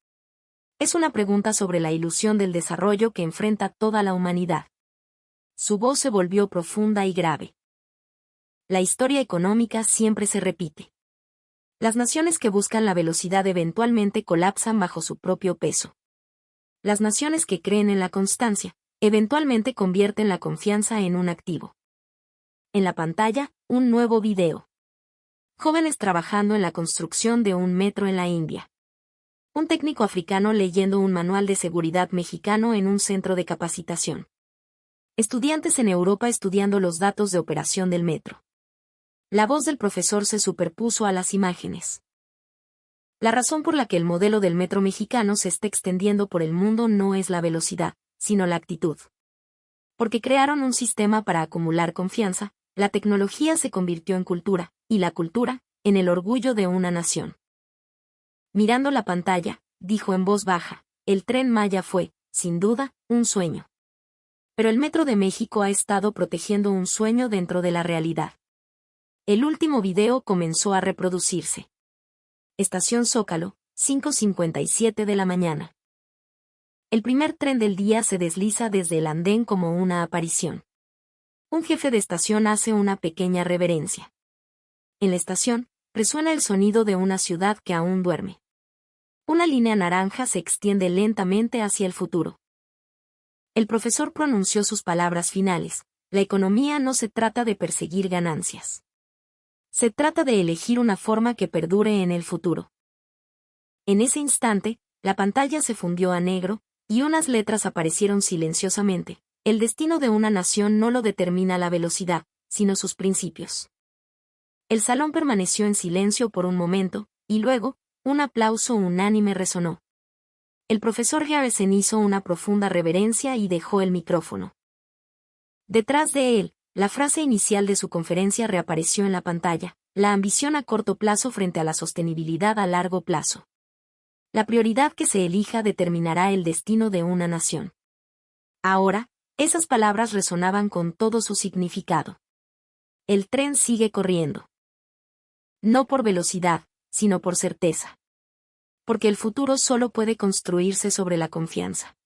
Es una pregunta sobre la ilusión del desarrollo que enfrenta toda la humanidad. Su voz se volvió profunda y grave. La historia económica siempre se repite. Las naciones que buscan la velocidad eventualmente colapsan bajo su propio peso. Las naciones que creen en la constancia, eventualmente convierten la confianza en un activo. En la pantalla, un nuevo video. Jóvenes trabajando en la construcción de un metro en la India. Un técnico africano leyendo un manual de seguridad mexicano en un centro de capacitación. Estudiantes en Europa estudiando los datos de operación del metro. La voz del profesor se superpuso a las imágenes. La razón por la que el modelo del metro mexicano se está extendiendo por el mundo no es la velocidad, sino la actitud. Porque crearon un sistema para acumular confianza, la tecnología se convirtió en cultura, y la cultura, en el orgullo de una nación. Mirando la pantalla, dijo en voz baja, el Tren Maya fue, sin duda, un sueño. Pero el Metro de México ha estado protegiendo un sueño dentro de la realidad. El último video comenzó a reproducirse. Estación Zócalo, 5:57 de la mañana. El primer tren del día se desliza desde el andén como una aparición. Un jefe de estación hace una pequeña reverencia. En la estación, resuena el sonido de una ciudad que aún duerme. Una línea naranja se extiende lentamente hacia el futuro. El profesor pronunció sus palabras finales. La economía no se trata de perseguir ganancias. Se trata de elegir una forma que perdure en el futuro. En ese instante, la pantalla se fundió a negro, y unas letras aparecieron silenciosamente. El destino de una nación no lo determina la velocidad, sino sus principios. El salón permaneció en silencio por un momento, y luego, un aplauso unánime resonó. El profesor Harrison hizo una profunda reverencia y dejó el micrófono. Detrás de él, la frase inicial de su conferencia reapareció en la pantalla, la ambición a corto plazo frente a la sostenibilidad a largo plazo. La prioridad que se elija determinará el destino de una nación. Ahora, esas palabras resonaban con todo su significado. El tren sigue corriendo. No por velocidad, sino por certeza. Porque el futuro solo puede construirse sobre la confianza.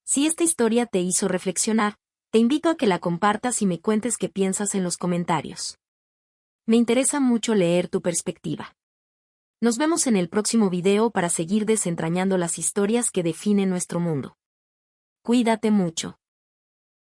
Si esta historia te hizo reflexionar, te invito a que la compartas y me cuentes qué piensas en los comentarios. Me interesa mucho leer tu perspectiva. Nos vemos en el próximo video para seguir desentrañando las historias que definen nuestro mundo. Cuídate mucho.